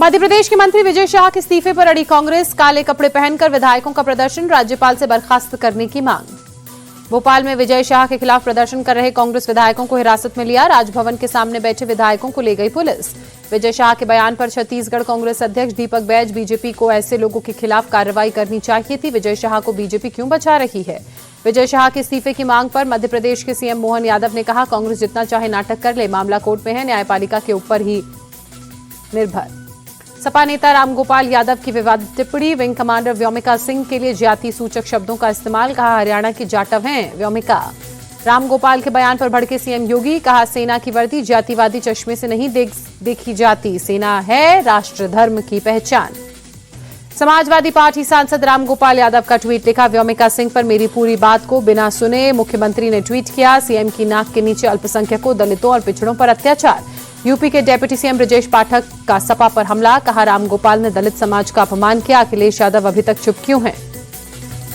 मध्य प्रदेश के मंत्री विजय शाह के इस्तीफे पर अड़ी कांग्रेस। काले कपड़े पहनकर विधायकों का प्रदर्शन, राज्यपाल से बर्खास्त करने की मांग। भोपाल में विजय शाह के खिलाफ प्रदर्शन कर रहे कांग्रेस विधायकों को हिरासत में लिया। राजभवन के सामने बैठे विधायकों को ले गई पुलिस। विजय शाह के बयान पर छत्तीसगढ़ कांग्रेस अध्यक्ष दीपक बैज, बीजेपी को ऐसे लोगों के खिलाफ कार्रवाई करनी चाहिए थी। विजय शाह को बीजेपी क्यों बचा रही है? विजय शाह के इस्तीफे की मांग पर मध्य प्रदेश के सीएम मोहन यादव ने कहा, कांग्रेस जितना चाहे नाटक कर ले, मामला कोर्ट में है, न्यायपालिका के ऊपर ही निर्भर। सपा नेता रामगोपाल यादव की विवादित टिप्पणी। विंग कमांडर व्योमिका सिंह के लिए जाति सूचक शब्दों का इस्तेमाल, कहा हरियाणा की जाटव हैं व्योमिका। रामगोपाल के बयान पर भड़के सीएम योगी, कहा सेना की वर्दी जातिवादी चश्मे से नहीं देखी जाती, सेना है राष्ट्र धर्म की पहचान। समाजवादी पार्टी सांसद रामगोपाल यादव का ट्वीट लिखा, व्योमिका सिंह पर मेरी पूरी बात को बिना सुने मुख्यमंत्री ने ट्वीट किया। सीएम की नाक के नीचे अल्पसंख्यकों, दलितों और पिछड़ों पर अत्याचार। यूपी के डिप्टी सीएम ब्रजेश पाठक का सपा पर हमला, कहा रामगोपाल ने दलित समाज का अपमान किया, अखिलेश यादव अभी तक चुप क्यों हैं?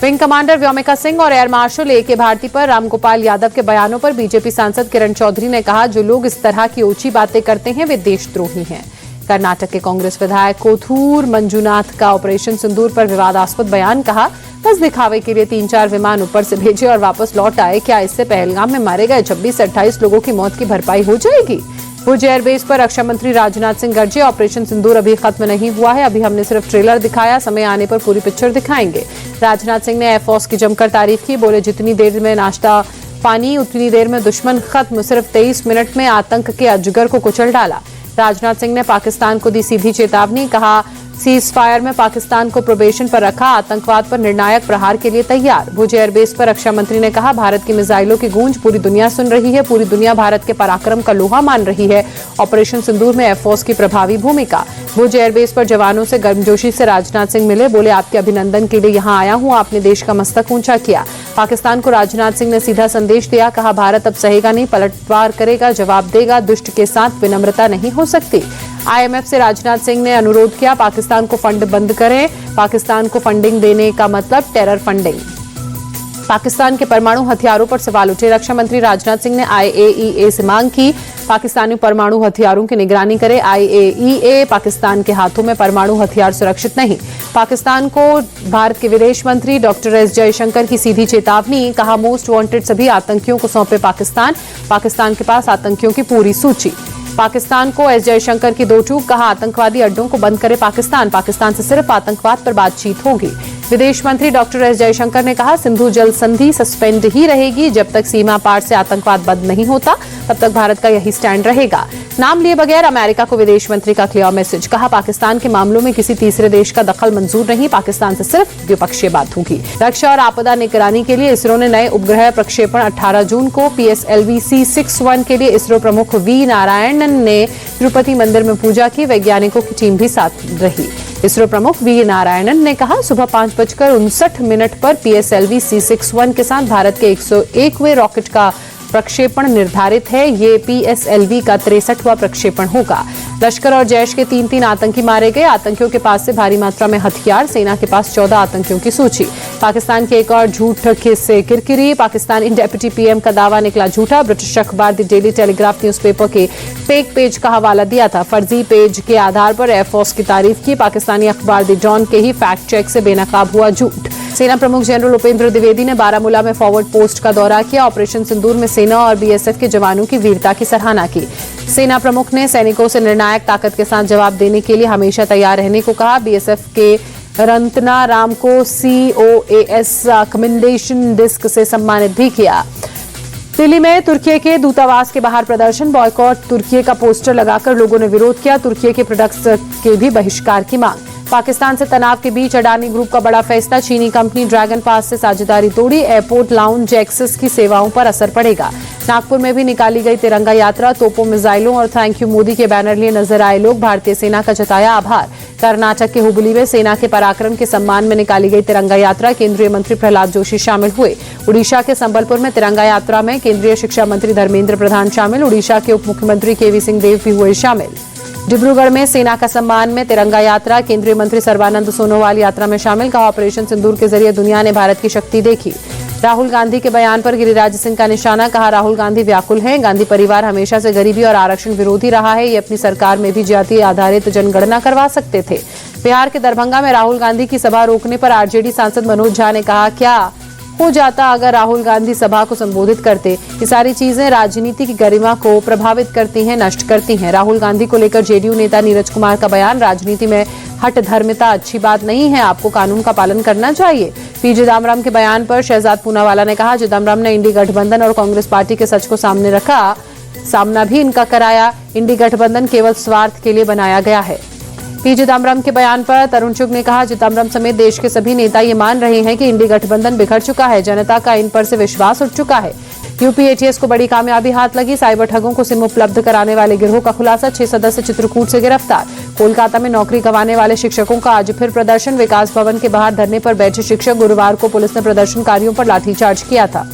विंग कमांडर व्योमिका सिंह और एयर मार्शल ए.के. भारती पर रामगोपाल यादव के बयानों पर बीजेपी सांसद किरण चौधरी ने कहा, जो लोग इस तरह की ऊंची बातें करते हैं वे देशद्रोही हैं। कर्नाटक के कांग्रेस विधायक कोथूर मंजुनाथ का ऑपरेशन सिंदूर पर विवादास्पद बयान, कहा बस दिखावे के लिए 3-4 विमान ऊपर से भेजे और वापस लौट आए, क्या इससे पहलगाम में मारे गए 26 से 28 लोगों की मौत की भरपाई हो जाएगी? भुज एयरबेस पर रक्षा मंत्री राजनाथ सिंह गरजे, ऑपरेशन सिंदूर अभी खत्म नहीं हुआ है, अभी हमने सिर्फ ट्रेलर दिखाया, समय आने पर पूरी पिक्चर दिखाएंगे। राजनाथ सिंह ने एयरफोर्स की जमकर तारीफ की, बोले जितनी देर में नाश्ता पानी उतनी देर में दुश्मन खत्म, सिर्फ 23 मिनट में आतंक के अजगर को कुचल डाला। राजनाथ सिंह ने पाकिस्तान को दी सीधी चेतावनी, कहा सीज फायर में पाकिस्तान को प्रोबेशन पर रखा, आतंकवाद पर निर्णायक प्रहार के लिए तैयार। भुज एयरबेस पर रक्षा मंत्री ने कहा, भारत की मिसाइलों की गूंज पूरी दुनिया सुन रही है, पूरी दुनिया भारत के पराक्रम का लोहा मान रही है। ऑपरेशन सिंदूर में एयरफोर्स की प्रभावी भूमिका। भुज एयरबेस पर जवानों से गर्मजोशी से राजनाथ सिंह मिले, बोले आपके अभिनंदन के लिए यहाँ आया हूँ, आपने देश का मस्तक ऊंचा किया। पाकिस्तान को राजनाथ सिंह ने सीधा संदेश दिया, कहा भारत अब सहेगा नहीं, पलटवार करेगा, जवाब देगा, दुष्ट के साथ विनम्रता नहीं हो सकती। आईएमएफ से राजनाथ सिंह ने अनुरोध किया, पाकिस्तान को फंड बंद करें, पाकिस्तान को फंडिंग देने का मतलब टेरर फंडिंग। पाकिस्तान के परमाणु हथियारों पर सवाल उठे, रक्षा मंत्री राजनाथ सिंह ने आईएईए से मांग की, पाकिस्तानी परमाणु हथियारों की निगरानी करे। आईएईए पाकिस्तान के हाथों में परमाणु हथियार सुरक्षित नहीं। पाकिस्तान को भारत के विदेश मंत्री डॉक्टर एस जयशंकर की सीधी चेतावनी, कहा मोस्ट वांटेड सभी आतंकियों को सौंपे पाकिस्तान, पाकिस्तान के पास आतंकियों की पूरी सूची। पाकिस्तान को एस जयशंकर की दो टूक, कहा आतंकवादी अड्डों को बंद करे पाकिस्तान, पाकिस्तान से सिर्फ आतंकवाद पर बातचीत होगी। विदेश मंत्री डॉक्टर एस जयशंकर ने कहा, सिंधु जल संधि सस्पेंड ही रहेगी, जब तक सीमा पार से आतंकवाद बंद नहीं होता तब तक भारत का यही स्टैंड रहेगा। नाम लिए बगैर अमेरिका को विदेश मंत्री का क्लियर मैसेज, कहा पाकिस्तान के मामलों में किसी तीसरे देश का दखल मंजूर नहीं, पाकिस्तान से सिर्फ द्विपक्षीय बात होगी। रक्षा और आपदा निगरानी के लिए इसरो ने नए उपग्रह प्रक्षेपण 18 जून को। PSLV C61 के लिए इसरो प्रमुख वी नारायणन ने तिरुपति मंदिर में पूजा की, वैज्ञानिकों की टीम भी साथ रही। इसरो प्रमुख वी नारायणन ने कहा, सुबह 5:59 पर PSLV C61 के साथ भारत के 101वें रॉकेट का प्रक्षेपण निर्धारित है। ये PSLV का 63वां प्रक्षेपण होगा। लश्कर और जैश के 3 आतंकी मारे गए, आतंकियों के पास से भारी मात्रा में हथियार, सेना के पास 14 आतंकियों की सूची। पाकिस्तान के एक और झूठ से किरकिरी, पाकिस्तानी डेप्यूटी PM का दावा निकला झूठा। ब्रिटिश अखबार द डेली टेलीग्राफ न्यूज़पेपर के फेक पेज का हवाला दिया था, फर्जी पेज के आधार पर एयरफोर्स की तारीफ की। पाकिस्तानी अखबार द डॉन के ही फैक्ट चेक से बेनकाब हुआ झूठ। सेना प्रमुख जनरल उपेंद्र द्विवेदी ने बारामूला में फॉरवर्ड पोस्ट का दौरा किया, ऑपरेशन सिंदूर में सेना और BSF के जवानों की वीरता की सराहना की। सेना प्रमुख ने सैनिकों से निर्णायक ताकत के साथ जवाब देने के लिए हमेशा तैयार रहने को कहा। BSF के रंतना राम को COAS कमेंडेशन डिस्क से सम्मानित भी किया। दिल्ली में तुर्की के दूतावास के बाहर प्रदर्शन, बॉयकॉट तुर्की का पोस्टर लगाकर लोगों ने विरोध किया, तुर्की के प्रोडक्ट्स के भी बहिष्कार की मांग। पाकिस्तान से तनाव के बीच अडानी ग्रुप का बड़ा फैसला, चीनी कंपनी ड्रैगन पास से साझेदारी तोड़ी, एयरपोर्ट लाउंज एक्सेस की सेवाओं पर असर पड़ेगा। नागपुर में भी निकाली गई तिरंगा यात्रा, तोपों, मिसाइलों और थैंक यू मोदी के बैनर लिए नजर आए लोग, भारतीय सेना का जताया आभार। कर्नाटक के हुबली में सेना के पराक्रम के सम्मान में निकाली गई तिरंगा यात्रा, केंद्रीय मंत्री प्रहलाद जोशी शामिल हुए। उड़ीसा के संबलपुर में तिरंगा यात्रा में केंद्रीय शिक्षा मंत्री धर्मेंद्र प्रधान शामिल, उड़ीसा के उप मुख्यमंत्री KV सिंहदेव भी हुए शामिल। डिब्रूगढ़ में सेना का सम्मान में तिरंगा यात्रा, केंद्रीय मंत्री सर्बानंद सोनोवाल यात्रा में शामिल, कहा ऑपरेशन सिंदूर के जरिए दुनिया ने भारत की शक्ति देखी। राहुल गांधी के बयान पर गिरिराज सिंह का निशाना, कहा राहुल गांधी व्याकुल हैं। गांधी परिवार हमेशा से गरीबी और आरक्षण विरोधी रहा है। ये अपनी सरकार में भी जाति आधारित जनगणना करवा सकते थे। बिहार के दरभंगा में राहुल गांधी की सभा रोकने पर आरजेडी सांसद मनोज झा ने कहा, क्या हो जाता अगर राहुल गांधी सभा को संबोधित करते। ये सारी चीजें राजनीति की गरिमा को प्रभावित करती हैं, नष्ट करती हैं। राहुल गांधी को लेकर जेडीयू नेता नीरज कुमार का बयान, राजनीति में हट धर्मिता अच्छी बात नहीं है, आपको कानून का पालन करना चाहिए। पी चिदम्बरम के बयान पर शहजाद पूनावाला ने कहा, चिदम्बरम ने इंडी गठबंधन और कांग्रेस पार्टी के सच को सामने रखा, सामना भी इनका कराया। इंडी गठबंधन केवल स्वार्थ के लिए बनाया गया है। पी चिदम्बरम के बयान पर तरुण चुग ने कहा, चिदम्बरम समेत देश के सभी नेता ये मान रहे हैं कि इंडी गठबंधन बिखर चुका है, जनता का इन पर से विश्वास उठ चुका है। यूपी एटीएस को बड़ी कामयाबी हाथ लगी, साइबर ठगों को सिम उपलब्ध कराने वाले गिरोह का खुलासा, 6 सदस्य चित्रकूट से गिरफ्तार। कोलकाता में नौकरी गंवाने वाले शिक्षकों का आज फिर प्रदर्शन, विकास भवन के बाहर धरने पर बैठे शिक्षक, गुरुवार को पुलिस ने प्रदर्शनकारियों पर लाठीचार्ज किया था।